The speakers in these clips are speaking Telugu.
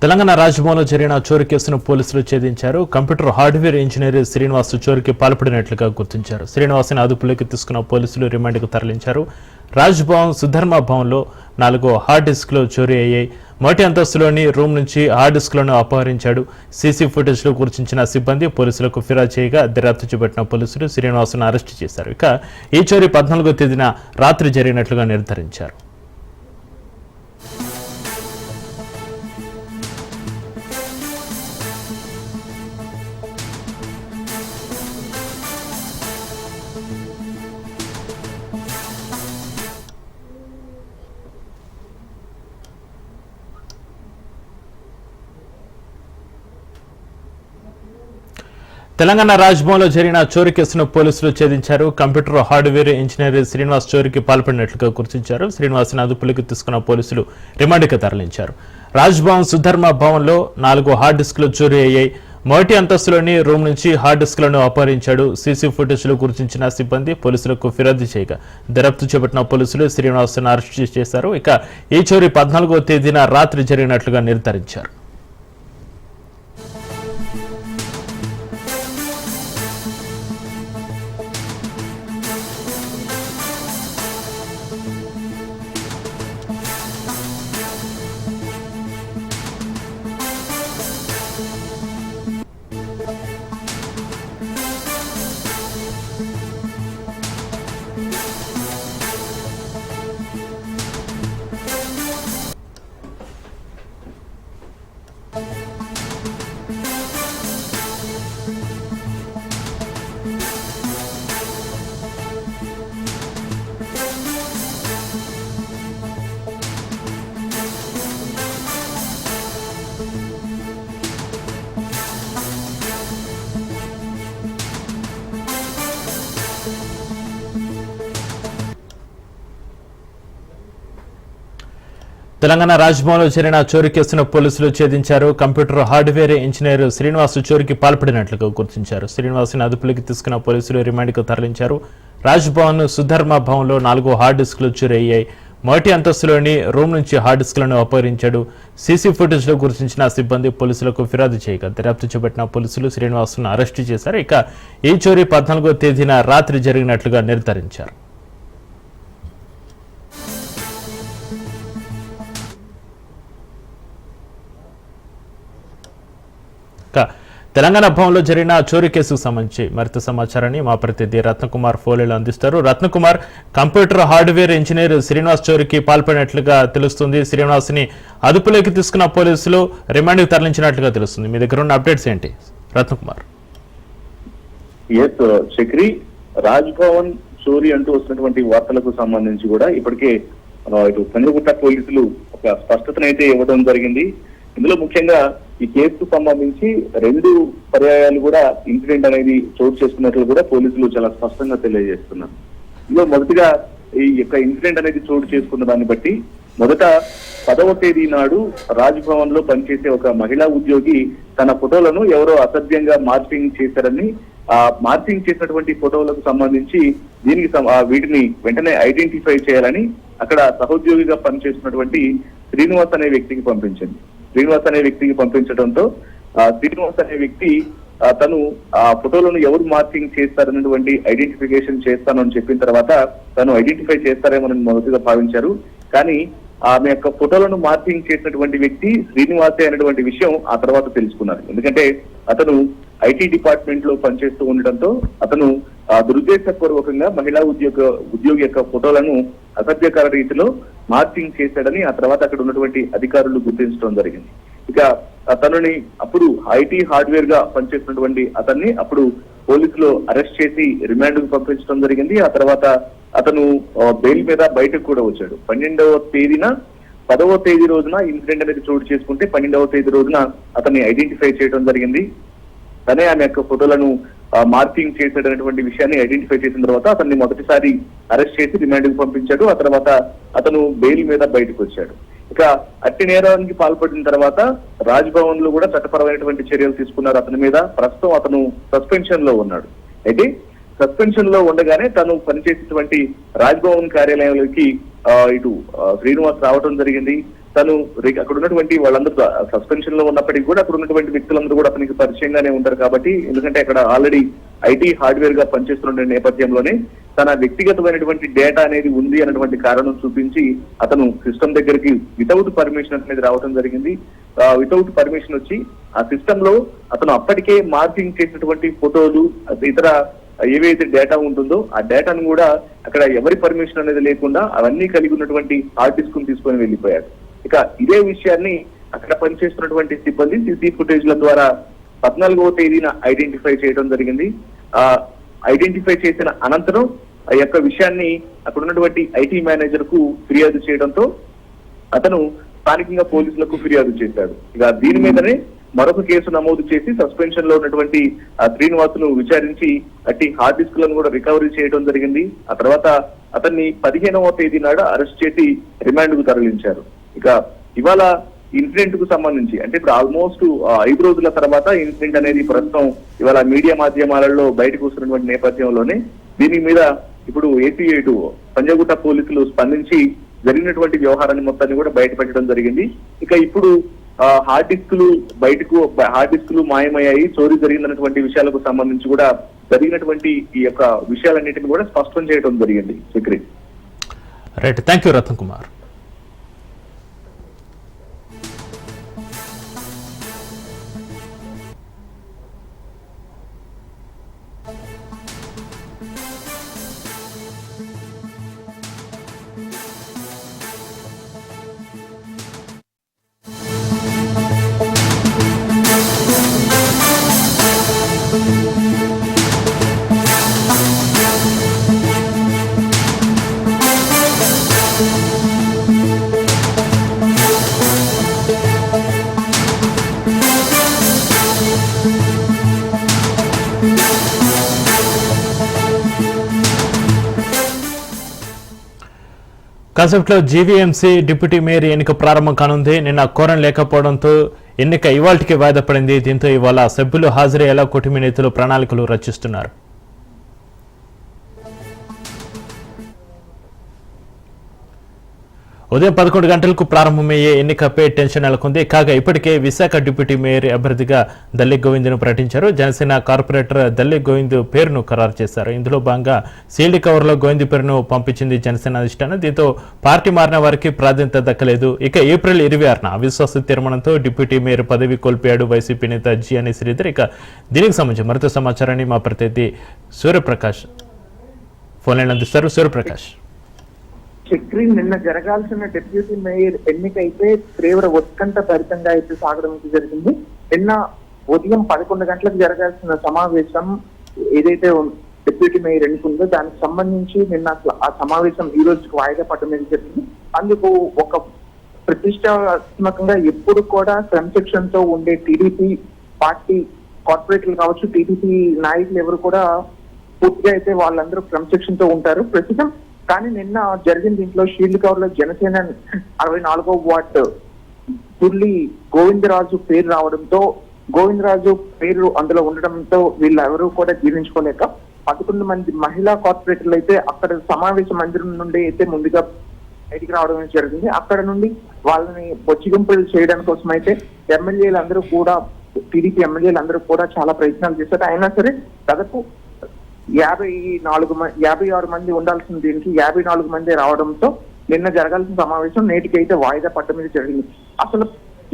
తెలంగాణ రాజ్భవన్లో జరిగిన చోరీ కేసును పోలీసులు ఛేదించారు. కంప్యూటర్ హార్డ్వేర్ ఇంజనీర్ శ్రీనివాస్ చోరీకి పాల్పడినట్లుగా గుర్తించారు. శ్రీనివాస్ని అదుపులోకి తీసుకున్న పోలీసులు రిమాండ్కు తరలించారు. రాజ్భవన్ సుధర్మ భవన్లో 4 హార్డ్ డిస్క్లు చోరీ అయ్యాయి. మొదటి అంతస్తులోని రూమ్ నుంచి హార్డ్ డిస్క్లను అపహరించాడు. సీసీ ఫుటేజ్లో గుర్తించిన సిబ్బంది పోలీసులకు ఫిర్యాదు చేయగా దర్యాప్తు చేపట్టిన పోలీసులు శ్రీనివాస్ను అరెస్టు చేశారు. ఇక ఈ చోరీ 14వ తేదీన రాత్రి జరిగినట్లుగా నిర్ధారించారు. తెలంగాణ రాజ్భవన్లో జరిగిన చోరీ కేసును పోలీసులు ఛేదించారు. కంప్యూటర్ హార్డ్వేర్ ఇంజనీర్ శ్రీనివాస్ చోరీకి పాల్పడినట్లుగా గుర్తించారు. శ్రీనివాస్ని అదుపులోకి తీసుకున్న పోలీసులు రిమాండ్కు తరలించారు. రాజ్భవన్ సుధర్మ భవన్లో 4 హార్డ్ డిస్క్లు చోరీ అయ్యాయి. మొదటి అంతస్తులోని రూమ్ నుంచి హార్డ్ డిస్క్లను అపహరించాడు. సీసీ ఫుటేజ్లో గుర్తించిన సిబ్బంది పోలీసులకు ఫిర్యాదు చేయగా దర్యాప్తు చేపట్టిన పోలీసులు శ్రీనివాస్ను అరెస్టు చేశారు. ఇక ఈ చోరీ 14వ తేదీన రాత్రి జరిగినట్లుగా నిర్ధారించారు. తెలంగాణ రాజ్భవన్లో జరిగిన చోరీ కేసును పోలీసులు ఛేదించారు. కంప్యూటర్ హార్డ్వేర్ ఇంజనీర్ శ్రీనివాస్ చోరీకి పాల్పడినట్లుగా గుర్తించారు. శ్రీనివాస్ని అదుపులోకి తీసుకున్న పోలీసులు రిమాండ్కు తరలించారు. రాజ్భవన్ సుధర్మ భవన్లో 4 హార్డ్ డిస్క్లు చోరీ అయ్యాయి. మొదటి అంతస్తులోని రూమ్ నుంచి హార్డ్ డిస్క్లను అపహరించాడు. సీసీ ఫుటేజ్లో గుర్తించిన సిబ్బంది పోలీసులకు ఫిర్యాదు చేయగా దర్యాప్తు చేపట్టిన పోలీసులు శ్రీనివాస్ను అరెస్టు చేశారు. ఇక ఈ చోరీ 14వ తేదీన రాత్రి జరిగినట్లుగా నిర్ధారించారు. తెలంగాణ భవన్లో జరిగిన చోరీ కేసుకు సంబంధించి మరింత సమాచారాన్ని మా ప్రతినిధి రత్నకుమార్ ఫోన్లో అందిస్తారు. Ratnakumar, computer hardware engineer Srinivas చోరీకి పాల్పడినట్లుగా తెలుస్తుంది. శ్రీనివాస్ని అదుపులోకి తీసుకున్న పోలీసులు రిమాండ్కి తరలించినట్లుగా తెలుస్తుంది. మీ దగ్గర ఉన్న అప్డేట్స్ ఏంటి రత్నకుమార్? చక్రి, రాజ్భవన్ చోరీ అంటూ వస్తున్నటువంటి వార్తలకు సంబంధించి కూడా ఇప్పటికే ఇటు పంజగుట్ట పోలీసులు ఒక స్పష్టతనైతే ఇవ్వడం జరిగింది. ఇందులో ముఖ్యంగా ఈ కేసుకు సంబంధించి 2 పర్యాయాలు కూడా ఇన్సిడెంట్ అనేది చోటు చేసుకున్నట్లు కూడా పోలీసులు చాలా స్పష్టంగా తెలియజేస్తున్నారు. ఇందులో మొదటిగా ఈ యొక్క ఇన్సిడెంట్ అనేది చోటు చేసుకున్న దాన్ని బట్టి మొదట 10వ తేదీ నాడు రాజ్భవన్ లో పనిచేసే ఒక మహిళా ఉద్యోగి తన ఫోటోలను ఎవరో అసభ్యంగా మార్పింగ్ చేశారని, ఆ మార్పింగ్ చేసినటువంటి ఫోటోలకు సంబంధించి వీటిని వెంటనే ఐడెంటిఫై చేయాలని అక్కడ సహోద్యోగిగా పనిచేస్తున్నటువంటి శ్రీనివాస్ అనే వ్యక్తికి పంపించింది. శ్రీనివాస్ అనే వ్యక్తికి పంపించడంతో శ్రీనివాస్ అనే వ్యక్తి తను ఆ ఫోటోలను ఎవరు మార్కింగ్ చేస్తారన్నటువంటి ఐడెంటిఫికేషన్ చేస్తానని చెప్పిన తర్వాత తను ఐడెంటిఫై చేస్తారేమోనని మొదటిగా భావించారు. కానీ ఆమె యొక్క ఫోటోలను మార్కింగ్ చేసినటువంటి వ్యక్తి శ్రీనివాసే అనేటువంటి విషయం ఆ తర్వాత తెలుసుకున్నారు. ఎందుకంటే అతను ఐటీ డిపార్ట్మెంట్ లో పనిచేస్తూ ఉండటంతో అతను దురుద్దేశపూర్వకంగా మహిళా ఉద్యోగి యొక్క ఫోటోలను అసభ్యకర రీతిలో మార్చింగ్ చేశాడని ఆ తర్వాత అక్కడ ఉన్నటువంటి అధికారులు గుర్తించడం జరిగింది. ఇక తనని అప్పుడు ఐటీ హార్డ్వేర్ గా పనిచేస్తున్నటువంటి అతన్ని అప్పుడు పోలీసులు అరెస్ట్ చేసి రిమాండ్ కు పంపించడం జరిగింది. ఆ తర్వాత అతను బెయిల్ మీద బయటకు కూడా వచ్చాడు. 12వ తేదీన 10వ తేదీ రోజున ఇన్సిడెంట్ అనేది చోటు చేసుకుంటే 12వ తేదీ రోజున అతన్ని ఐడెంటిఫై చేయడం జరిగింది. తనే ఆమె యొక్క ఫోటోలను మార్కింగ్ చేసేటటువంటి విషయాన్ని ఐడెంటిఫై చేసిన తర్వాత అతన్ని మొదటిసారి అరెస్ట్ చేసి రిమాండ్ కు పంపించాడు. ఆ తర్వాత అతను బెయిల్ మీద బయటకు వచ్చాడు. ఇక అట్టి నేరానికి పాల్పడిన తర్వాత రాజ్ భవన్ లో కూడా చట్టపరమైనటువంటి చర్యలు తీసుకున్నారు అతని మీద. ప్రస్తుతం అతను సస్పెన్షన్ లో ఉన్నాడు. అయితే సస్పెన్షన్ లో ఉండగానే తను పనిచేసేటువంటి రాజ్ భవన్ కార్యాలయంలోకి ఇటు శ్రీనివాస్ రావడం జరిగింది. తను అక్కడ ఉన్నటువంటి వాళ్ళందరూ సస్పెన్షన్ లో ఉన్నప్పటికీ కూడా అక్కడ ఉన్నటువంటి వ్యక్తులందరూ కూడా అతనికి పరిచయంగానే ఉంటారు కాబట్టి, ఎందుకంటే అక్కడ ఆల్రెడీ ఐటీ హార్డ్వేర్ గా పనిచేస్తున్న నేపథ్యంలోనే తన వ్యక్తిగతమైనటువంటి డేటా అనేది ఉంది అన్నటువంటి కారణం చూపించి అతను సిస్టమ్ దగ్గరికి వితౌట్ పర్మిషన్ అనేది రావడం జరిగింది. వితౌట్ పర్మిషన్ వచ్చి ఆ సిస్టమ్ లో అతను అప్పటికే మార్కింగ్ చేసినటువంటి ఫోటోలు ఇతర ఏవైతే డేటా ఉంటుందో ఆ డేటాను కూడా అక్కడ ఎవరి పర్మిషన్ అనేది లేకుండా అవన్నీ కలిగి ఉన్నటువంటి హార్డ్ డిస్క్ ను తీసుకొని వెళ్ళిపోయాడు. ఇక ఇదే విషయాన్ని అక్కడ పనిచేస్తున్నటువంటి సిబ్బంది సీసీ ఫుటేజ్ల ద్వారా 14వ తేదీన ఐడెంటిఫై చేయడం జరిగింది. ఐడెంటిఫై చేసిన అనంతరం ఆ యొక్క విషయాన్ని అక్కడ ఉన్నటువంటి ఐటీ మేనేజర్ కు ఫిర్యాదు చేయడంతో అతను స్థానికంగా పోలీసులకు ఫిర్యాదు చేశాడు. ఇక దీని మీదనే మరొక కేసు నమోదు చేసి సస్పెన్షన్ లో ఉన్నటువంటి శ్రీనివాసును విచారించి అట్టి హార్డ్ డిస్క్ లను కూడా రికవరీ చేయడం జరిగింది. ఆ తర్వాత అతన్ని 15వ తేదీ నాడు అరెస్ట్ చేసి రిమాండ్ కు తరలించారు. ఇక ఇవాళ ఇన్సిడెంట్ కు సంబంధించి అంటే ఇప్పుడు ఆల్మోస్ట్ 5 రోజుల తర్వాత ఇన్సిడెంట్ అనేది ప్రస్తుతం ఇవాళ మీడియా మాధ్యమాలలో బయటకు వస్తున్నటువంటి నేపథ్యంలోనే దీని మీద ఇప్పుడు ఏసీ పంజాగుట్ట పోలీసులు స్పందించి జరిగినటువంటి వ్యవహారాన్ని మొత్తాన్ని కూడా బయటపెట్టడం జరిగింది. ఇక ఇప్పుడు హార్డ్ డిస్కులు మాయమయ్యాయి, చోరీ జరిగిందన్నటువంటి విషయాలకు సంబంధించి కూడా జరిగినటువంటి ఈ యొక్క విషయాలన్నింటినీ కూడా స్పష్టం చేయడం జరిగింది. Chakri right, thank you Ratan Kumar. కాన్సెప్ట్లో జీవీఎంసీ డిప్యూటీ మేయర్ ఎన్నిక ప్రారంభం కానుంది. నిన్న కోరం లేకపోవడంతో ఎన్నిక ఇవాళకి వాయిదా పడింది. దీంతో ఇవాళ సభ్యులు హాజరయ్యేలా కూటమి నేతలు ప్రణాళికలు రచిస్తున్నారు. ఉదయం 11 గంటలకు ప్రారంభమయ్యే ఎన్నికపై టెన్షన్ నెలకొంది. కాగా ఇప్పటికే విశాఖ డిప్యూటీ మేయర్ అభ్యర్థిగా దల్లి గోవింద్ను ప్రకటించారు. జనసేన కార్పొరేటర్ దల్లి గోవింద్ పేరును ఖరారు చేశారు. ఇందులో భాగంగా సీల్డ్ కవర్లో గోవింద్ పేరును పంపించింది జనసేన అధిష్టానం. దీంతో పార్టీ మారిన వారికి ప్రాధాన్యత దక్కలేదు. ఇక ఏప్రిల్ 26న అవిశ్వాస తీర్మానంతో డిప్యూటీ మేయర్ పదవి కోల్పోయాడు వైసీపీ నేత జియాని శ్రీధర్. ఇక దీనికి సంబంధించి మరింత సమాచారాన్ని మా ప్రతినిధి సూర్యప్రకాష్ ఫోన్ లైన్ అందిస్తారు. సూర్యప్రకాష్, చక్రి, నిన్న జరగాల్సిన డిప్యూటీ మేయర్ ఎన్నిక అయితే తీవ్ర ఉత్కంఠ భరితంగా అయితే సాగడం జరిగింది. నిన్న ఉదయం 11 గంటలకు జరగాల్సిన సమావేశం ఏదైతే డిప్యూటీ మేయర్ ఎన్నికుందో దానికి సంబంధించి నిన్న ఆ సమావేశం ఈ రోజుకి వాయిదా పడడం జరిగింది. అందుకు ఒక ప్రతిష్టాత్మకంగా ఎప్పుడు కూడా క్రమశిక్షణతో ఉండే టీడీపీ పార్టీ కార్పొరేటర్లు కావచ్చు, టీడీపీ నాయకులు ఎవరు కూడా పూర్తిగా అయితే వాళ్ళందరూ క్రమశిక్షణతో ఉంటారు ప్రస్తుతం. కానీ నిన్న జరిగిన దీంట్లో షీల్డ్ కవర్ లో జనసేన 64వ వార్డు తుర్లి గోవిందరాజు పేరు రావడంతో, గోవిందరాజు పేరు అందులో ఉండడంతో వీళ్ళెవరూ కూడా జీర్ణించుకోలేక 11 మంది మహిళా కార్పొరేటర్లు అయితే అక్కడ సమావేశ మందిరం నుండి అయితే ముందుగా బయటికి రావడం జరిగింది. అక్కడ నుండి వాళ్ళని బొచ్చిగింపులు చేయడం కోసం అయితే ఎమ్మెల్యేలందరూ కూడా, టీడీపీ ఎమ్మెల్యేలందరూ కూడా చాలా ప్రయత్నాలు చేశారు. అయినా సరే దాదాపు 56 మంది ఉండాల్సిన దీనికి 54 మంది రావడంతో నిన్న జరగాల్సిన సమావేశం నేటికైతే వాయిదా పడడం జరిగింది. అసలు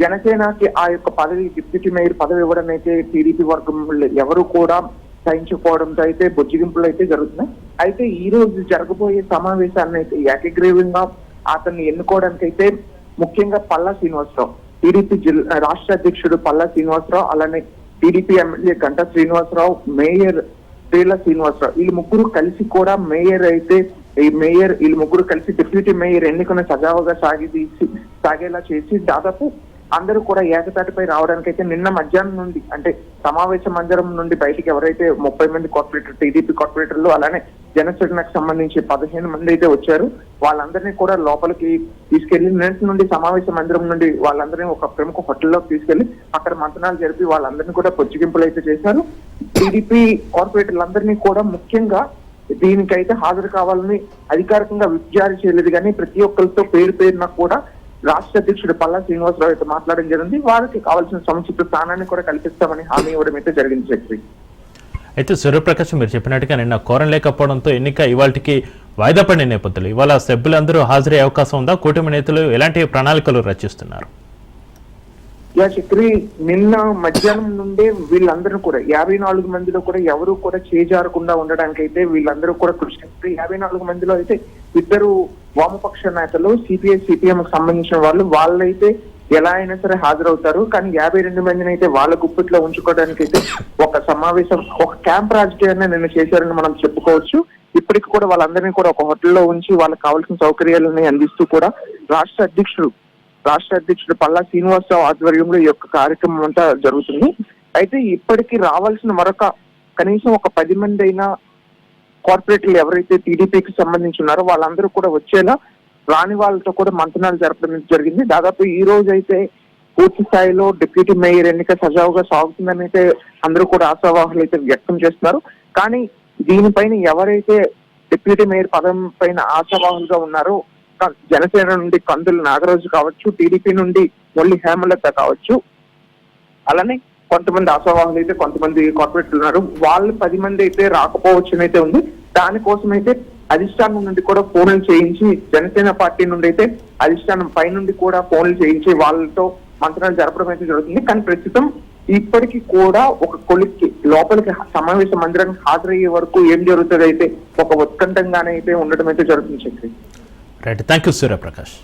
జనసేనకి ఆ యొక్క పదవి, డిప్యూటీ మేయర్ పదవి ఇవ్వడం అయితే టీడీపీ వర్గం ఎవరు కూడా సహించుకోవడంతో అయితే బొజ్జిగింపులు అయితే జరుగుతున్నాయి. అయితే ఈ రోజు జరగబోయే సమావేశాన్ని అయితే ఏకగ్రీవంగా అతన్ని ఎన్నుకోవడానికి అయితే ముఖ్యంగా పల్లా శ్రీనివాసరావు, టీడీపీ రాష్ట్ర అధ్యక్షుడు పల్లా శ్రీనివాసరావు, అలానే TDP MLA Ganta Srinivasarao, mayor Sreela Srinivasarao, వీళ్ళు ముగ్గురు కలిసి కూడా వీళ్ళు ముగ్గురు కలిసి డిప్యూటీ మేయర్ ఎన్నికను సజావుగా సాగేలా చేసి దాదాపు అందరూ కూడా ఏకతాటిపై రావడానికి అయితే నిన్న మధ్యాహ్నం నుండి, అంటే సమావేశ మందిరం నుండి బయటికి ఎవరైతే 30 మంది కార్పొరేటర్, టీడీపీ కార్పొరేటర్లు, అలానే జనసేనకు సంబంధించి 15 మంది అయితే వచ్చారు. వాళ్ళందరినీ కూడా లోపలికి తీసుకెళ్లి నిన్నటి నుండి సమావేశ మందిరం నుండి వాళ్ళందరినీ ఒక ప్రముఖ హోటల్లోకి తీసుకెళ్లి అక్కడ మంతనాలు జరిపి వాళ్ళందరినీ కూడా పొచ్చిగింపులు అయితే చేశారు. టీడీపీ కార్పొరేటర్లందరినీ కూడా ముఖ్యంగా దీనికైతే హాజరు కావాలని అధికారికంగా విప్ జారీ చేయలేదు, కానీ ప్రతి ఒక్కరితో పేరున కూడా రాష్ట్ర అధ్యక్షుడు పల్లా శ్రీనివాసరావు అయితే మాట్లాడడం జరిగింది. వారికి కావాల్సిన సముచిత స్థానాన్ని కూడా కల్పిస్తామని హామీ ఇవ్వడం అయితే జరిగింది. చక్రి అయితే సూర్యప్రకాశ్ మీరు చెప్పినట్టుగా నిన్న కోరం లేకపోవడంతో ఎన్నిక ఇవాళకి వాయిదా పడిన నేపథ్యంలో ఇవాళ సభ్యులందరూ హాజరయ్యే అవకాశం ఉందా? కూటమి నేతలు ఎలాంటి ప్రణాళికలు రచిస్తున్నారు? చక్రి, నిన్న మధ్యాహ్నం నుండే వీళ్ళందరూ కూడా 54 మందిలో కూడా ఎవరు కూడా చేజారకుండా ఉండడానికి అయితే వీళ్ళందరూ కూడా కృషి చేస్తారు. 54 మందిలో అయితే 2 వామపక్ష నేతలు, సిపిఐ సిపిఎం కు సంబంధించిన వాళ్ళైతే ఎలా అయినా సరే హాజరవుతారు. కానీ 52 మందిని అయితే వాళ్ళ గుప్పిట్లో ఉంచుకోవడానికి అయితే ఒక సమావేశం, ఒక క్యాంప్ రాజకీయాన్ని నిన్న చేశారని మనం చెప్పుకోవచ్చు. ఇప్పటికి కూడా వాళ్ళందరినీ కూడా ఒక హోటల్లో ఉంచి వాళ్ళకి కావాల్సిన సౌకర్యాలని అందిస్తూ కూడా రాష్ట్ర అధ్యక్షుడు పల్లా శ్రీనివాసరావు ఆధ్వర్యంలో ఈ యొక్క కార్యక్రమం అంతా జరుగుతుంది. అయితే ఇప్పటికీ రావాల్సిన మరొక కనీసం ఒక 10 మంది అయినా కార్పొరేటర్లు ఎవరైతే టీడీపీకి సంబంధించి ఉన్నారో వాళ్ళందరూ కూడా వచ్చేలా రాని వాళ్ళతో కూడా మంతనాలు జరపడం జరిగింది. దాదాపు ఈ రోజు అయితే పూర్తి స్థాయిలో డిప్యూటీ మేయర్ ఎన్నిక సజావుగా సాగుతుందని అయితే అందరూ కూడా ఆశావాహులు అయితే వ్యక్తం చేస్తున్నారు. కానీ దీనిపైన ఎవరైతే డిప్యూటీ మేయర్ పదం పైన ఆశావాహులుగా ఉన్నారో, జనసేన నుండి కందుల నాగరాజు కావచ్చు, టీడీపీ నుండి మొల్లి హేమలత కావచ్చు, అలానే కొంతమంది ఆశావాహులు అయితే కొంతమంది కార్పొరేటర్లు ఉన్నారు. వాళ్ళు 10 మంది అయితే రాకపోవచ్చు అయితే ఉంది. దానికోసం అయితే అధిష్టానం నుండి కూడా ఫోన్లు చేయించి, జనసేన పార్టీ నుండి అయితే అధిష్టానం పై నుండి కూడా ఫోన్లు చేయించి వాళ్ళతో మంత్రాలు జరపడం అయితే జరుగుతుంది. కానీ ప్రస్తుతం ఇప్పటికీ కూడా ఒక కొలిక్కి లోపలికి సమావేశ మందిరానికి హాజరయ్యే వరకు ఏం జరుగుతుంది అయితే ఒక ఉత్కంఠంగానే అయితే ఉండడం అయితే జరుగుతుంది. Chakri, right, thank you Suryaprakash.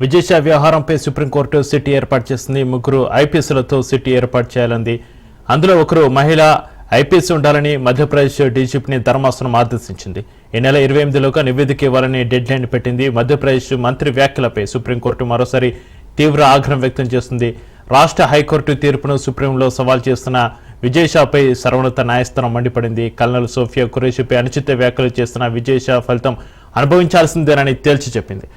విజేష వ్యవహారంపై సుప్రీంకోర్టు సిట్ ఏర్పాటు చేసింది. 3 ఐపీఎస్లతో సిట్ ఏర్పాటు చేయాలంది. అందులో ఒకరు మహిళా ఐపీఎస్ ఉండాలని మధ్యప్రదేశ్ డీజీపీని ధర్మాసనం ఆదేశించింది. ఈ నెల 28లోగా నివేదిక ఇవ్వాలని డెడ్ లైన్ పెట్టింది. మధ్యప్రదేశ్ మంత్రి వ్యాఖ్యలపై సుప్రీంకోర్టు మరోసారి తీవ్ర ఆగ్రహం వ్యక్తం చేస్తుంది. రాష్ట్ర హైకోర్టు తీర్పును సుప్రీంలో సవాల్ చేస్తున్న విజేషపై సర్వోన్నత న్యాయస్థానం మండిపడింది. కల్నల్ సోఫియా ఖురేషీపై అనుచిత వ్యాఖ్యలు చేస్తున్న విజేష ఫలితం అనుభవించాల్సిందేనని తేల్చి చెప్పింది.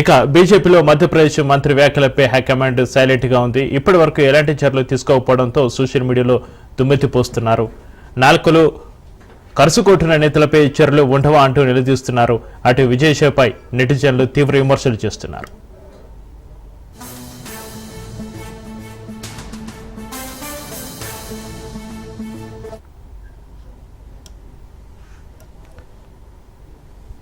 ఇక బీజేపీలో మధ్యప్రదేశ్ మంత్రి వ్యాఖ్యలపై హైకమాండ్ సైలెంట్ గా ఉంది. ఇప్పటి వరకు ఎలాంటి చర్యలు తీసుకోకపోవడంతో సోషల్ మీడియాలో దుమ్మెత్తిపోస్తున్నారు. నాలుకలు కరుసుకొట్టిన నేతలపై చర్యలు ఉండవా అంటూ నిలదీస్తున్నారు. అటు విజేషపై నెటిజన్లు తీవ్ర విమర్శలు చేస్తున్నారు.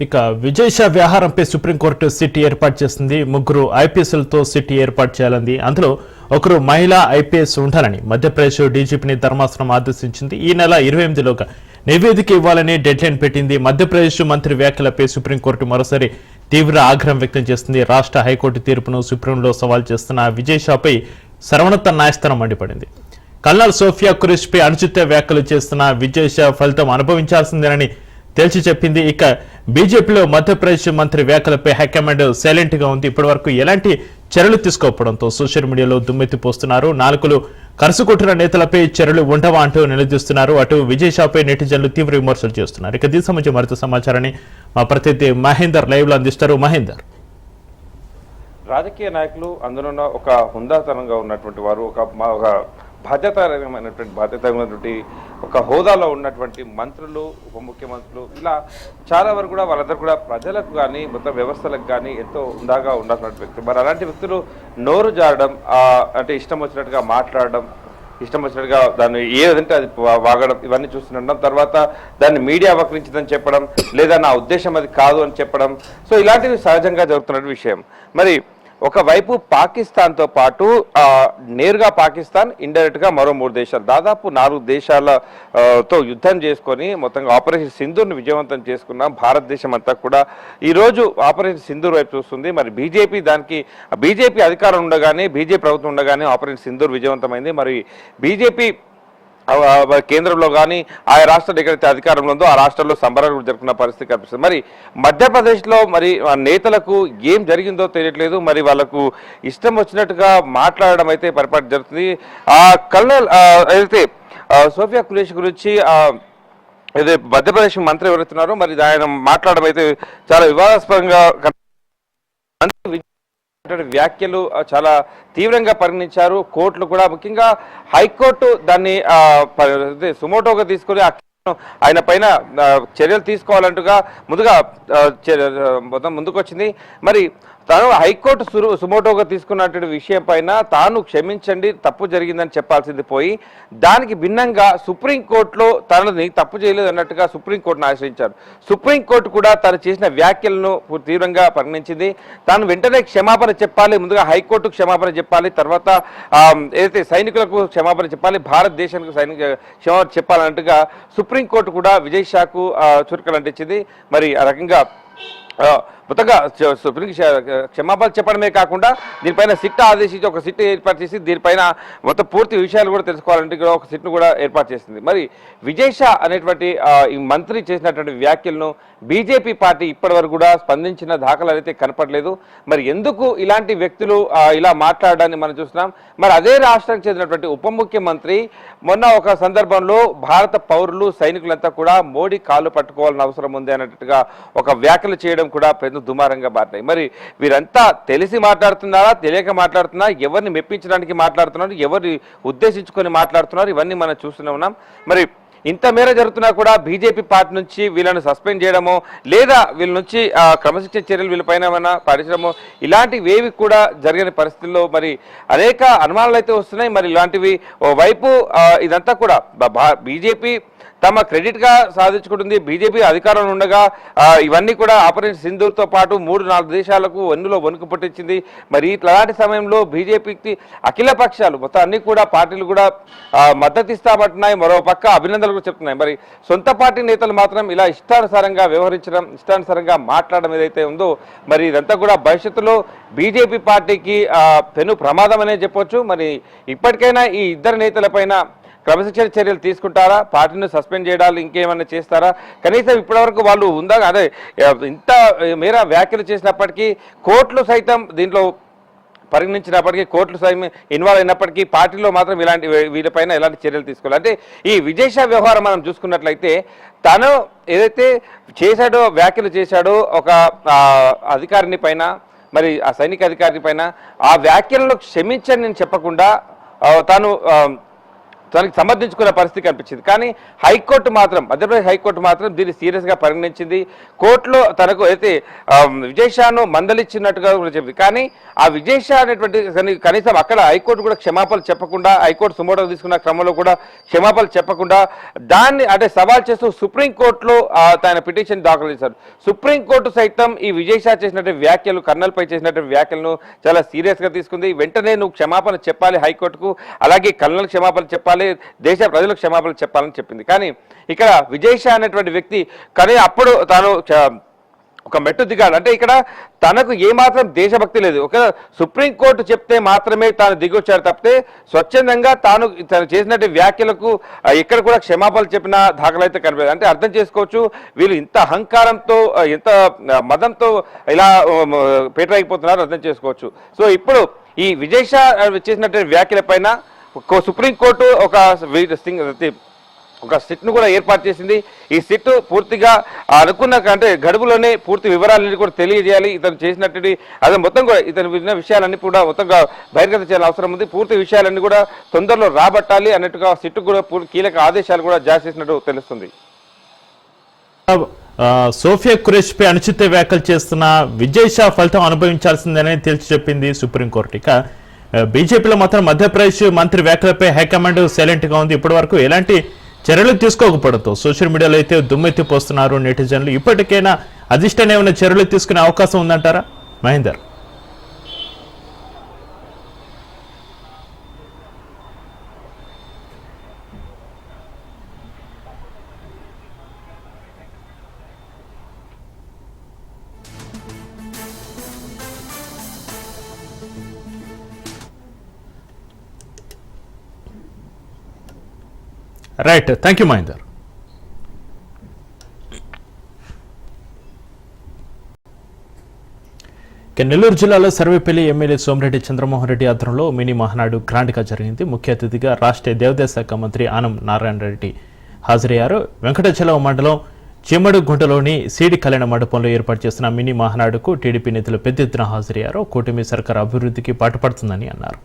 ఇక విజేష వ్యవహారంపై సుప్రీంకోర్టు సిట్ ఏర్పాటు చేసింది. 3 ఐపీఎస్లతో సిట్ ఏర్పాటు చేయాలంది. అందులో ఒకరు మహిళా ఐపీఎస్ ఉండాలని మధ్యప్రదేశ్ డీజీపీని ధర్మాసనం ఆదేశించింది. ఈ నెల 28లోగా నివేదిక ఇవ్వాలని డెడ్ లైన్ పెట్టింది. మధ్యప్రదేశ్ మంత్రి వ్యాఖ్యలపై సుప్రీంకోర్టు మరోసారి తీవ్ర ఆగ్రహం వ్యక్తం చేస్తుంది. రాష్ట్ర హైకోర్టు తీర్పును సుప్రీంలో సవాల్ చేస్తున్న విజేషపై సర్వోన్నత న్యాయస్థానం మండిపడింది. కల్నల్ సోఫియా ఖురేషీపై అనుచిత వ్యాఖ్యలు చేస్తున్న విజేష ఫలితం అనుభవించాల్సిందేనని తేల్చి చెప్పింది. ఇక బీజేపీలో మధ్యప్రదేశ్ మంత్రి వ్యాఖ్యలపై హైకమాండ్ సైలెంట్ గా ఉంది. ఇప్పటి వరకు ఎలాంటి చర్యలు తీసుకోకపోవడంతో సోషల్ మీడియాలో దుమ్మెత్తిపోస్తున్నారు. నాలుకలు కరుసుకొట్టిన నేతలపై చర్యలు ఉండవా అంటూ నిలదీస్తున్నారు. అటు విజయ్ నెటిజన్లు తీవ్ర విమర్శలు చేస్తున్నారు. ఇక దీనికి సంబంధించి మరింత సమాచారాన్ని మా ప్రతినిధి మహేందర్ లైవ్ లో అందిస్తారు. మహేందర్, రాజకీయ నాయకులు అందులో ఒక హుందాతనంగా ఉన్నటువంటి వారు, ఒక బాధ్యతమైనటువంటి ఒక హోదాలో ఉన్నటువంటి మంత్రులు, ఉప ముఖ్యమంత్రులు, ఇలా చాలా వరకు కూడా వాళ్ళందరూ కూడా ప్రజలకు కానీ మొత్తం వ్యవస్థలకు కానీ ఎంతో హుందాగా ఉన్నటువంటి వ్యక్తులు. మరి అలాంటి వ్యక్తులు నోరు జారడం, అంటే ఇష్టం వచ్చినట్టుగా మాట్లాడడం, ఇష్టం వచ్చినట్టుగా దాన్ని ఏదంటే అది వాగడం, ఇవన్నీ చూస్తుండడం, తర్వాత దాన్ని మీడియా వక్రించిందని చెప్పడం, లేదా నా ఉద్దేశం అది కాదు అని చెప్పడం, సో ఇలాంటివి సహజంగా జరుగుతున్న విషయం. మరి ఒకవైపు పాకిస్తాన్తో పాటు నేరుగా పాకిస్తాన్, ఇండైరెక్ట్ గా మరో 3 దేశాలు, దాదాపు 4 దేశాలతో యుద్ధం చేసుకొని మొత్తంగా ఆపరేషన్ సింధూర్ను విజయవంతం చేసుకున్న భారతదేశం అంతా కూడా ఈరోజు ఆపరేషన్ సింధూర్ వైపు చూస్తుంది. మరి బీజేపీ అధికారం ఉండగానే, బీజేపీ ప్రభుత్వం ఉండగానే ఆపరేషన్ సింధూర్ విజయవంతమైంది. మరి బీజేపీ కేంద్రంలో కానీ ఆయా రాష్ట్రాలు ఎక్కడైతే అధికారంలో ఉందో ఆ రాష్ట్రాల్లో సంబరాలు జరుపుకున్న పరిస్థితి కనిపిస్తుంది. మరి మధ్యప్రదేశ్లో మరి నేతలకు ఏం జరిగిందో తెలియట్లేదు. మరి వాళ్ళకు ఇష్టం వచ్చినట్టుగా మాట్లాడడం అయితే పరిపాటి జరుగుతుంది. కల్నల్ అయితే సోఫియా ఖురేషీ గురించి ఏదైతే మధ్యప్రదేశ్ మంత్రి ఎవరైతున్నారో మరి ఆయన మాట్లాడడం అయితే చాలా వివాదాస్పదంగా వ్యాఖ్యలు చాలా తీవ్రంగా పరిగణించారు. కోర్టులు కూడా, ముఖ్యంగా హైకోర్టు దాన్ని సుమోటోగా తీసుకుని ఆయన పైన చర్యలు తీసుకోవాలంటుగా ముందుకొచ్చింది. మరి తాను హైకోర్టు సుమోటోగా తీసుకున్నటువంటి విషయం పైన తాను క్షమించండి, తప్పు జరిగిందని చెప్పాల్సింది పోయి దానికి భిన్నంగా సుప్రీంకోర్టులో తనని తప్పు చేయలేదు అన్నట్టుగా సుప్రీంకోర్టును ఆశ్రయించారు. సుప్రీంకోర్టు కూడా తను చేసిన వ్యాఖ్యలను తీవ్రంగా పరిగణించింది. తాను వెంటనే క్షమాపణ చెప్పాలి, ముందుగా హైకోర్టుకు క్షమాపణ చెప్పాలి, తర్వాత ఏదైతే సైనికులకు క్షమాపణ చెప్పాలి, భారతదేశానికి క్షమాపణ చెప్పాలన్నట్టుగా సుప్రీంకోర్టు కూడా విజయ్ షాకు చురుకలు అంటించింది. మరి ఆ రకంగా మొత్తంగా సుప్రీం క్షమాపణ చెప్పడమే కాకుండా దీనిపైన సిట్ ఆదేశించి ఒక సిట్ ఏర్పాటు చేసి దీనిపైన మొత్తం పూర్తి విషయాలు కూడా తెలుసుకోవాలంటే ఒక సిట్ను కూడా ఏర్పాటు చేసింది. మరి విజయ్ షా అనేటువంటి ఈ మంత్రి చేసినటువంటి వ్యాఖ్యలను బీజేపీ పార్టీ ఇప్పటి వరకు కూడా స్పందించిన దాఖలాలు అయితే కనపడలేదు. మరి ఎందుకు ఇలాంటి వ్యక్తులు ఇలా మాట్లాడడాన్ని మనం చూస్తున్నాం. మరి అదే రాష్ట్రానికి చెందినటువంటి ఉప ముఖ్యమంత్రి మొన్న ఒక సందర్భంలో భారత పౌరులు, సైనికులంతా కూడా మోడీ కాళ్ళు పట్టుకోవాలని అవసరం ఉంది అన్నట్టుగా ఒక వ్యాఖ్యలు చేయడం కూడా పెద్ద దుమారంగా మారినాయి. మరి వీరంతా తెలిసి మాట్లాడుతున్నారా, తెలియక మాట్లాడుతున్నారా, ఎవరిని మెప్పించడానికి మాట్లాడుతున్నారు, ఎవరిని ఉద్దేశించుకొని మాట్లాడుతున్నారు, ఇవన్నీ మనం చూస్తూనే ఉన్నాం. మరి ఇంత మేర జరుగుతున్నా కూడా బీజేపీ పార్టీ నుంచి వీళ్ళని సస్పెండ్ చేయడమో లేదా వీళ్ళ నుంచి క్రమశిక్షణ చర్యలు వీళ్ళపైన ఏమైనా పాటించడమో ఇలాంటివి ఏవి కూడా జరిగిన పరిస్థితుల్లో మరి అనేక అనుమానాలు అయితే వస్తున్నాయి. మరి ఇలాంటివి ఓవైపు ఇదంతా కూడా బీజేపీ తమ క్రెడిట్ గా సాధించుకుంటుంది. బీజేపీ అధికారంలో ఉండగా ఇవన్నీ కూడా ఆపరేషన్ సింధూర్తో పాటు 3-4 దేశాలకు వన్నులో వణుకు పుట్టించింది. మరి ఇలాంటి సమయంలో బీజేపీకి అఖిల పక్షాలు మొత్తం అన్ని కూడా పార్టీలు కూడా మద్దతు ఇస్తామంటున్నాయి, మరో పక్క అభినందనలు కూడా చెప్తున్నాయి. మరి సొంత పార్టీ నేతలు మాత్రం ఇలా ఇష్టానుసారంగా వ్యవహరించడం, ఇష్టానుసారంగా మాట్లాడడం ఏదైతే ఉందో మరి ఇదంతా కూడా భవిష్యత్తులో బీజేపీ పార్టీకి పెను ప్రమాదం అనే చెప్పొచ్చు. మరి ఇప్పటికైనా ఈ ఇద్దరు నేతలపైన క్రమశిక్షణ చర్యలు తీసుకుంటారా, పార్టీని సస్పెండ్ చేయడాలు ఇంకేమైనా చేస్తారా, కనీసం ఇప్పటివరకు వాళ్ళు ఉందా అదే ఇంత మేర వ్యాఖ్యలు చేసినప్పటికీ కోర్టులు సైతం దీంట్లో పరిగణించినప్పటికీ, కోర్టులు సైతం ఇన్వాల్వ్ అయినప్పటికీ పార్టీలో మాత్రం ఇలాంటి వీళ్ళపైన ఎలాంటి చర్యలు తీసుకోవాలి. అంటే ఈ విజయ్ షా వ్యవహారం మనం చూసుకున్నట్లయితే తను ఏదైతే చేశాడో, వ్యాఖ్యలు చేశాడో ఒక అధికారిని పైన, మరి ఆ సైనిక అధికారిని పైన ఆ వ్యాఖ్యలను క్షమించని నేను చెప్పకుండా తనకి సమర్థించుకునే పరిస్థితి కనిపించింది. కానీ హైకోర్టు మాత్రం, మధ్యప్రదేశ్ హైకోర్టు మాత్రం దీన్ని సీరియస్గా పరిగణించింది. కోర్టులో తనకు అయితే విజయ్ షాను మందలిచ్చినట్టుగా కూడా చెప్పింది. కానీ ఆ విజయ్ షా అనేటువంటి కనీసం అక్కడ హైకోర్టు కూడా క్షమాపణలు చెప్పకుండా, హైకోర్టు సుమోటో తీసుకున్న క్రమంలో కూడా క్షమాపణలు చెప్పకుండా దాన్ని అంటే సవాల్ చేస్తూ సుప్రీంకోర్టులో తన పిటిషన్ దాఖలు చేశారు. సుప్రీంకోర్టు సైతం ఈ విజయ్ షా చేసినటువంటి వ్యాఖ్యలు, కర్నల్పై చేసినటువంటి వ్యాఖ్యలను చాలా సీరియస్గా తీసుకుంది. వెంటనే నువ్వు క్షమాపణ చెప్పాలి హైకోర్టుకు, అలాగే కర్నల్ క్షమాపణ చెప్పాలి, దేశ ప్రజలకు క్షమాపణలు చెప్పాలని చెప్పింది. కానీ ఇక్కడ విజయ్ షా అనేటువంటి వ్యక్తి కానీ అప్పుడు తాను ఒక మెట్టు దిగాడు. అంటే ఇక్కడ తనకు ఏమాత్రం దేశభక్తి లేదు. ఒక సుప్రీంకోర్టు చెప్తే మాత్రమే తాను దిగొచ్చాడు తప్పితే స్వచ్ఛందంగా తను చేసినట్టు వ్యాఖ్యలకు ఇక్కడ కూడా క్షమాపణలు చెప్పిన దాఖలు అయితే కనిపించదు. అంటే అర్థం చేసుకోవచ్చు వీళ్ళు ఇంత అహంకారంతో ఎంత మదంతో ఇలా పేటరైపోతున్నారు అర్థం చేసుకోవచ్చు. సో ఇప్పుడు ఈ విజయ్ షా చేసినటువంటి వ్యాఖ్యల పైన సుప్రీంకోర్టు ఒక సిట్ను కూడా ఏర్పాటు చేసింది. ఈ సిట్ పూర్తిగా అనుకున్న అంటే గడువులోనే పూర్తి వివరాలన్నీ కూడా తెలియజేయాలి. ఇతను చేసినటువంటి అదే మొత్తం కూడా ఇతను విన్న విషయాలన్నీ కూడా మొత్తంగా బహిర్గతం చేయాల్సిన అవసరం ఉంది. పూర్తి విషయాలన్నీ కూడా తొందరలో రాబట్టాలి అన్నట్టుగా సిట్ కూడా కీలక ఆదేశాలు కూడా జారీ చేసినట్టు తెలుస్తుంది. సోఫియా ఖురేషి పై అనుచిత వ్యాఖ్యలు చేస్తున్న విజయ్ షా ఫలితం అనుభవించాల్సిందని తేల్చి చెప్పింది సుప్రీంకోర్టు. ఇక బీజేపీలో మాత్రం మధ్యప్రదేశ్ మంత్రి వ్యాఖ్యలపై హైకమాండ్ సైలెంట్ గా ఉంది. ఇప్పటి వరకు ఎలాంటి చర్యలు తీసుకోకపోవడంతో సోషల్ మీడియాలో అయితే దుమ్మెత్తిపోస్తున్నారు నెటిజన్లు. ఇప్పటికైనా అధిష్టానం ఏమైనా చర్యలు తీసుకునే అవకాశం ఉందంటారా Mahender? Right, thank you Mahender. Nellore జిల్లాలో సర్వేపల్లి ఎమ్మెల్యే సోమిరెడ్డి చంద్రమోహన్ రెడ్డి ఆధ్వర్యంలో మినీ మహానాడు గ్రాండ్గా జరిగింది. ముఖ్య అతిథిగా రాష్ట్ర దేవాదాయ శాఖ మంత్రి ఆనం నారాయణ రెడ్డి హాజరయ్యారు. వెంకటాచలం మండలం చెమ్మడుగుంటలోని సీడి కళ్యాణ మండపంలో ఏర్పాటు చేసిన మినీ మహానాడుకు టీడీపీ నేతలు పెద్ద ఎత్తున హాజరయ్యారు. కూటమి సర్కారు అభివృద్ధికి పాటుపడుతుందని అన్నారు.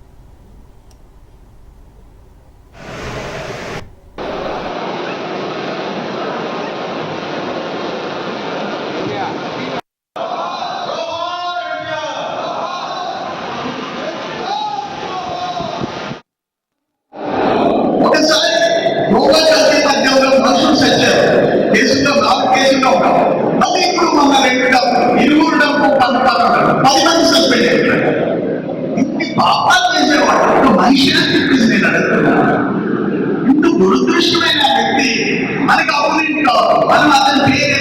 దురదృష్టమైన వ్యక్తి మనకు అపోనెంట్ కాదు, మనం అతని పేరే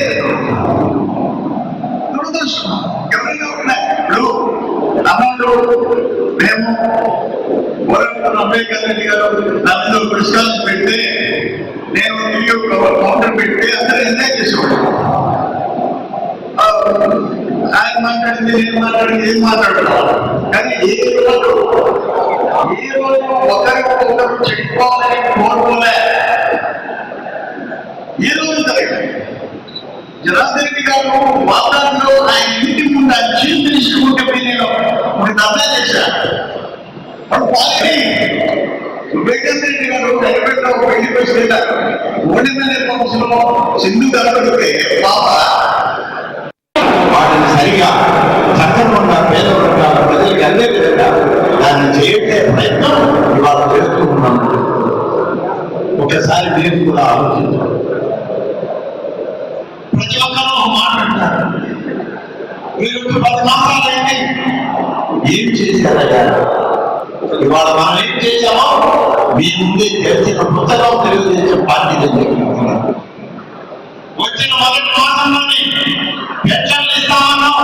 దురదృష్టం. ఎవరైనా ఉన్నాయి ఇప్పుడు అన్నట్టు మేము అంబేద్కర్ రెడ్డి గారు నన్ను పురస్కారం పెడితే నేను కౌంటర్ పెడితే అందరూ ఎంజాయ్ చేసేవాడు. ఆయన మాట్లాడింది నేను మాట్లాడింది ఏం మాట్లాడుతున్నాను. కానీ ఏ రోజు ఒకరికొకరు చెప్పుకోవాలని కోరుకోలే. ఏ రోజు జరిగింది జనార్దన్ రెడ్డి గారు వాతావరణంలో ఆయన ఇంటి ముందు ఆయన చీఫ్ మినిస్టర్ ఉంటే నేను ఒక ధర్నా చేశాను. వాడు పార్టీ వివేకానంద రెడ్డి గారు హైదరాబాద్లో పెళ్లి చేశారు. ఓడిమెల్లి కౌన్సిల్లో సింధు గారు పాప వాటిని సరిగా చట్టంగా పేద వర్గాల ప్రజలకు అందే విధంగా దాన్ని చేయటే ప్రయత్నం ఇవాళ చేస్తూ ఉన్నాం. ఒకసారి నేను కూడా ఆలోచించాను. ప్రతి ఒక్కరూ మాట్లాడతారు, మీరు 10 సంవత్సరాలైతే ఏం చేశారయ్యా? ఇవాళ మనం ఏం చేశామో మీ ముందే తెలిసిన పుస్తకం తెలుగుదేశం పార్టీ వచ్చిన మొదటి మాసంలోనే పెన్షన్లు ఇస్తామన్నాం.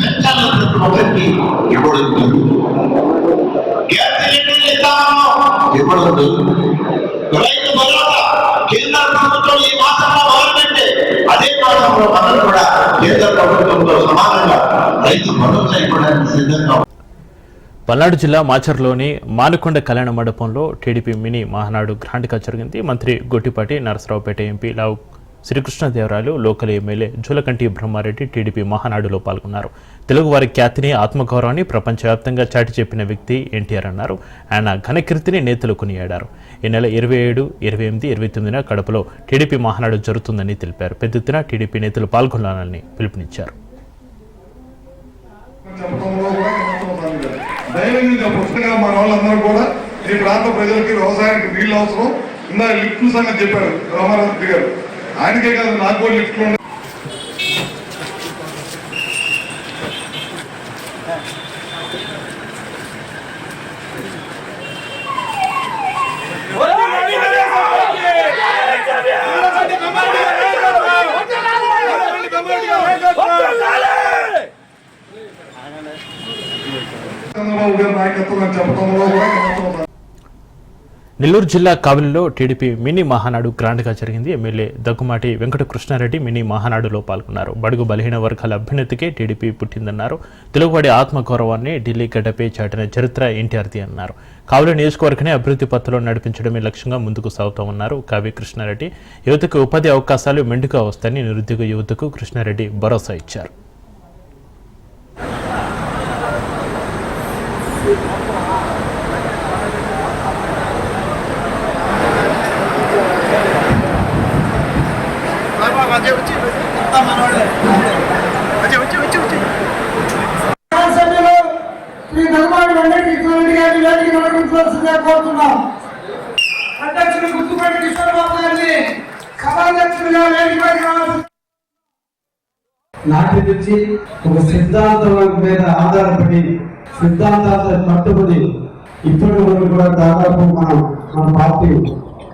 పెన్షన్లు ప్రతి ఒక్కరికి ఇవ్వడం జరుగుతుంది. గ్యాస్ సిలిండర్లు ఇస్తామన్నాం, ఇవ్వడం జరుగుతుంది. రైతు భరోసా కేంద్ర ప్రభుత్వం ఈ మాసంలో మొదలుపెట్టే అదే మాసంలో మనం కూడా కేంద్ర ప్రభుత్వంతో సమానంగా రైతు భరోసా ఇవ్వడానికి సిద్ధంగా. పల్నాడు జిల్లా మాచర్లోని మానుకొండ కళ్యాణ మండపంలో టీడీపీ మినీ మహానాడు గ్రాండ్గా జరిగింది. మంత్రి Gottipati Narasaraopet MP Lavu Srikrishnadevarayalu, local MLA Julakanti Brahmareddy TDP మహానాడులో పాల్గొన్నారు. తెలుగువారి ఖ్యాతిని, ఆత్మగౌరవాన్ని ప్రపంచవ్యాప్తంగా చాటి చెప్పిన వ్యక్తి ఎన్టీఆర్ అన్నారు. ఆయన ఘనకీర్తిని నేతలు కొనియాడారు. ఈ నెల 27, 28, 29 కడపలో టీడీపీ మహానాడు జరుగుతుందని తెలిపారు. పెద్ద ఎత్తున టీడీపీ నేతలు పాల్గొనాలని పిలుపునిచ్చారు. పుస్తకంగా మన వాళ్ళందరూ కూడా ఈ ప్రాంత ప్రజలకి వ్యవసాయానికి నీళ్ళు అవసరం. ఇందాక లిఫ్ట్ సంగతి చెప్పారు రామారావు గారు, ఆయనకే కాదు నాకు కూడా లిఫ్ట్లు ఉన్నాయి. గారి నాయకత్వం అని చెప్పడంలో కూడా ఏమాత్రం నెల్లూరు జిల్లా కావలిలో టీడీపీ మినీ మహానాడు గ్రాండ్గా జరిగింది. ఎమ్మెల్యే దగ్గుమాటి వెంకట కృష్ణారెడ్డి మినీ మహానాడులో పాల్గొన్నారు. బడుగు బలహీన వర్గాల అభ్యున్నతికే టీడీపీ పుట్టిందన్నారు. తెలుగువాడి ఆత్మగౌరవాన్ని ఢిల్లీ గడ్డపై చాటిన చరిత్ర ఎన్టీఆర్ది అన్నారు. కావలి నియోజకవర్గాన్ని అభివృద్ధి పథంలో నడిపించడమే లక్ష్యంగా ముందుకు సాగుతామన్నారు. కావి కృష్ణారెడ్డి యువతకు ఉపాధి అవకాశాలు మెండుగా వస్తాయని నిరుద్యోగ యువతకు కృష్ణారెడ్డి భరోసా ఇచ్చారు. శ్రీ దగ్గుమాటి వెంకట కృష్ణారెడ్డి గారిని వేదిక నడిపించవలసిందిగా కోరుతున్నాం. అధ్యక్షుడు గుర్తుపేట కృష్ణబాబు గారిని సభాధ్యక్షుడిగా వేదికపైకి రావాల్సింది. నాటి నుంచి ఒక సిద్ధాంతం మీద ఆధారపడి సిద్ధాంతాలతో కట్టుబడి ఇప్పటి వరకు కూడా దాదాపు మన పార్టీ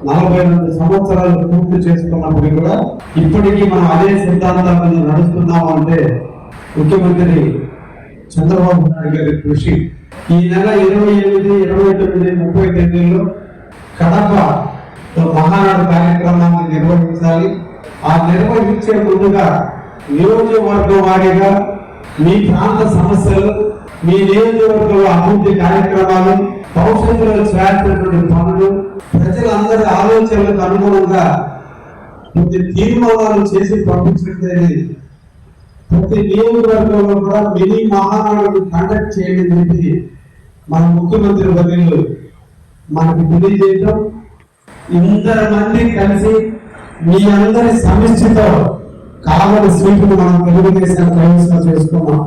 42 సంవత్సరాలు పూర్తి చేసుకున్నప్పుడు కూడా ఇప్పటికీ మనం అదే సిద్ధాంతాలను నడుస్తున్నాము అంటే ముఖ్యమంత్రి చంద్రబాబు నాయుడు గారి కృషి. ఈ నెల 28, 29, 30 తేదీల్లో కడప మహానాడు కార్యక్రమాన్ని నిర్వహించాలి. ఆ నిర్వహించే ముందుగా నియోజకవర్గం వారీగా మీ ప్రాంత సమస్యలు, మీ నియోజకవర్గంలో అభివృద్ధి కార్యక్రమాలు, భవిష్యత్తులో చేయాల్సినటువంటి పనులు, ప్రజలందరి ఆలోచనలకు అనుగుణంగా కొన్ని తీర్మానాలు చేసి పంపించినట్లయితే ప్రతి నియోజకవర్గంలో కూడా మినీ మహానాడు కండక్ట్ చేయడం చెప్పి మన ముఖ్యమంత్రి వర్యులు మనకు తెలియజేయడం, ఇంతమంది కలిసి మీ అందరి సమిష్టితో కావలి స్వీపును మనం తెలుగుదేశం ప్రవేశం చేసుకున్నాం.